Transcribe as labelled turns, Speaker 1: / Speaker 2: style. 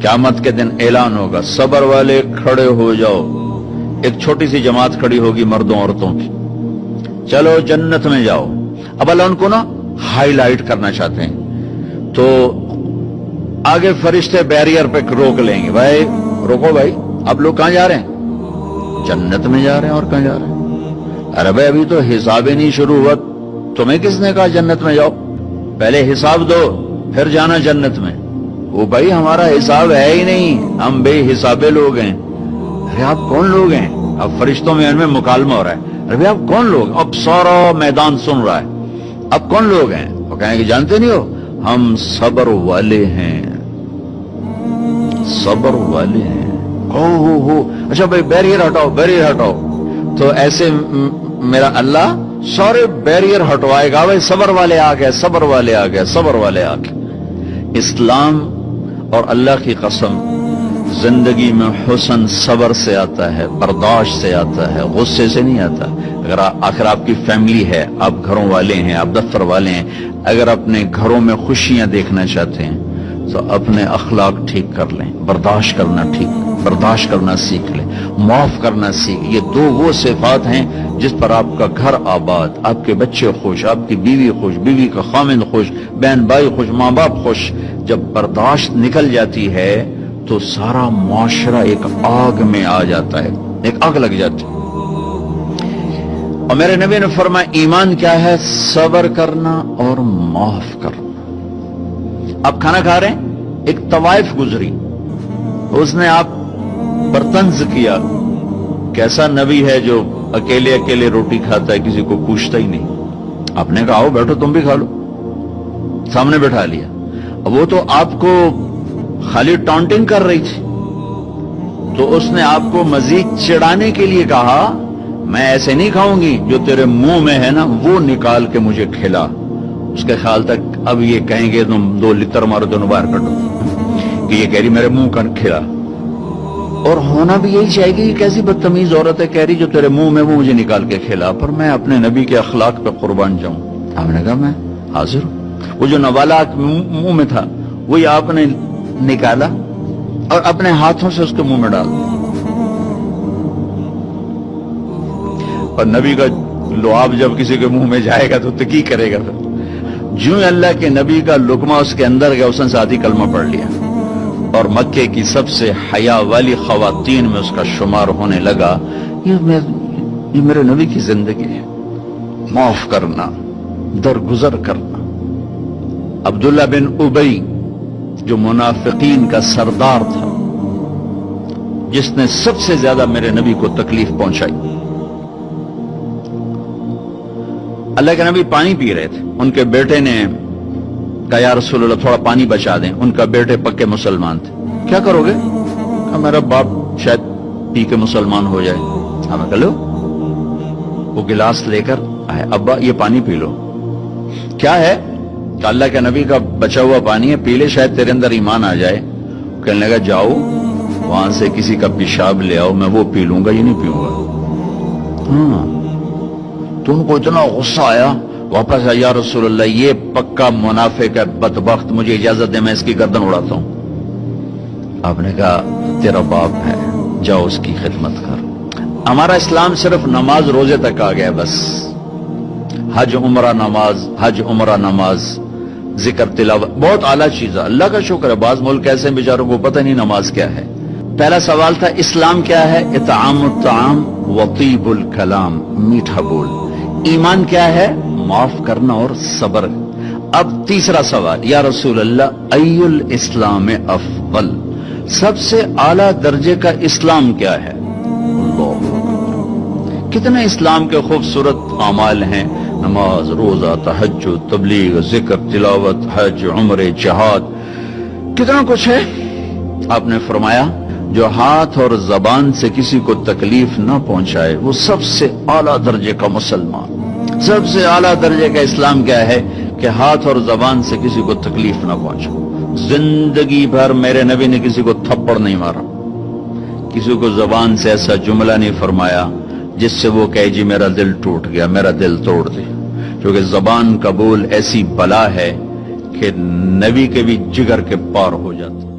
Speaker 1: क़यामत के दिन ऐलान होगा, सब्र वाले खड़े हो जाओ। एक छोटी सी जमात खड़ी होगी मर्दों औरतों की, चलो जन्नत में जाओ। अब अल्लाह उनको ना हाईलाइट करना चाहते हैं, तो आगे फरिश्ते बैरियर पे रोक लेंगे, भाई रोको भाई, आप लोग कहां जा रहे हैं? जन्नत में जा रहे हैं। और कहां जा रहे हैं? अरे भाई अभी तो हिसाब ही नहीं शुरू हुआ, तुम्हें किसने कहा जन्नत में जाओ? पहले हिसाब दो फिर जाना जन्नत में। वो भाई हमारा हिसाब है ही नहीं, हम बेहिसाबे लोग हैं। अरे आप कौन लोग हैं? अब फरिश्तों में इनमें मुकालमा हो रहा है, अरे भाई आप कौन लोग? अब सारा मैदान सुन रहा है, अब कौन लोग हैं? वो कहेंगे जानते नहीं हो, हम सब्र वाले हैं, सब्र वाले हैं। हो अच्छा भाई बैरियर हटाओ, बैरियर हटाओ। तो ऐसे मेरा अल्लाह सारे बैरियर हटवाएगा, भाई सब्र वाले आ गए, सब्र वाले आ गए, सब्र वाले आ गए। इस्लाम और अल्लाह की कसम, जिंदगी में हुस्न सब्र से आता है, बर्दाश्त से आता है, गुस्से से नहीं आता। अगर आखिर आपकी फैमिली है, आप घरों वाले हैं, आप दफ्तर वाले हैं, अगर अपने घरों में खुशियां देखना चाहते हैं तो अपने अखलाक ठीक कर लें, बर्दाश्त करना सीख लें, माफ करना सीख। ये दो वो सिफात हैं जिस पर आपका घर आबाद, आपके बच्चे खुश, आपकी बीवी खुश, बीवी का खामिद खुश, बहन भाई खुश, माँ बाप खुश। जब बर्दाश्त निकल जाती है तो सारा मुआशरा एक आग में आ जाता है, एक आग लग जाती है। और मेरे नबी ने फरमाया ईमान क्या है? सब्र करना और माफ करना। आप खाना खा रहे हैं, एक तवाइफ गुजरी, उसने आप पर तंज किया, कैसा नबी है जो अकेले अकेले रोटी खाता है, किसी को पूछता ही नहीं। आपने कहा आओ बैठो तुम भी खा लो, सामने बैठा लिया। अब वो तो आपको खाली टॉन्टिंग कर रही थी, तो उसने आपको मजीद चिढ़ाने के लिए कहा मैं ऐसे नहीं खाऊंगी, जो तेरे मुंह में है ना वो निकाल के मुझे खिला। उसके ख्याल तक अब ये कहेंगे तुम 2 लितर मारो, दोनों बाहर कटो, कि ये कह रही मेरे मुंह का खिला। और होना भी यही चाहेगी कि कैसी बदतमीज औरत है, कह रही जो तेरे मुंह में वो मुझे निकाल के खिला। पर मैं अपने नबी के अखलाक पे कुर्बान जाऊं। आपने कहा मैं हाजिर हूं। वो जो नवाला मुंह में था वही आपने निकाला और अपने हाथों से उसके मुंह में डाल दिया। और नबी का लुआब जब किसी के मुंह में जाएगा तो की करेगा? फिर जो अल्लाह के नबी का लुकमा उसके अंदर गया, उसने साथ ही कलमा पढ़ लिया और मक्के की सबसे हया वाली खवातीन में उसका शुमार होने लगा। ये मेरे नबी की जिंदगी है, माफ करना, दरगुजर करना। अब्दुल्ला बिन उबई जो मुनाफिकीन का सरदार था, जिसने सबसे ज्यादा मेरे नबी को तकलीफ पहुंचाई। अल्लाह के नबी पानी पी रहे थे, उनके बेटे ने कहा या रसूल अल्लाह थोड़ा पानी बचा दें। उनका बेटे पक्के मुसलमान थे। क्या करोगे? कहा मेरा बाप शायद पी के मुसलमान हो जाए। हमें कह लो, वो गिलास लेकर आए, अब्बा ये पानी पी लो। क्या है? कि अल्लाह के नबी का बचा हुआ पानी है, पी ले, शायद तेरे अंदर ईमान आ जाए। कहने लगा जाओ वहां से किसी का पेशाब ले आओ, मैं वो पी लूंगा, ये नहीं पीऊंगा। तुमको इतना गुस्सा आया, वापस आया, या रसूल अल्लाह ये पक्का मुनाफिक है, बदबख्त, मुझे इजाजत दे मैं इसकी गर्दन उड़ाता हूं। आपने कहा तेरा बाप है, जाओ उसकी खिदमत कर। हमारा इस्लाम सिर्फ नमाज रोजे तक आ गया, बस हज उमरा नमाज, हज उमरा नमाज, जिक्र तिलावत, बहुत आला चीज है, अल्लाह का शुक्र है। बाज मुल्क ऐसे बेचारों को पता नहीं नमाज क्या है। पहला सवाल था इस्लाम क्या है? इतामुत ताम व तीबुल कलाम, मीठा बोल। ईमान क्या है? माफ करना और सब्र। अब तीसरा सवाल, या रसूल अल्लाह अय्युल इस्लाम अफजल, सबसे आला दर्जे का इस्लाम क्या है? कितने इस्लाम के खूबसूरत अमाल हैं, नमाज, रोजा, तहज्जुद, तबलीग, जिक्र, तिलावत, हज, उम्रे, जिहाद, कितना कुछ है। आपने फरमाया जो हाथ और जबान से किसी को तकलीफ न पहुंचाए वो सबसे आला दर्जे का मुसलमान। सबसे आला दर्जे का इस्लाम क्या है? कि हाथ और जबान से किसी को तकलीफ न पहुंचाए। जिंदगी भर मेरे नबी ने किसी को थप्पड़ नहीं मारा, किसी को जबान से ऐसा जुमला नहीं फरमाया जिससे वो कहे जी मेरा दिल टूट गया, मेरा दिल तोड़ दे। क्योंकि जबान का बोल ऐसी बला है कि नबी के भी जिगर के पार हो जाता।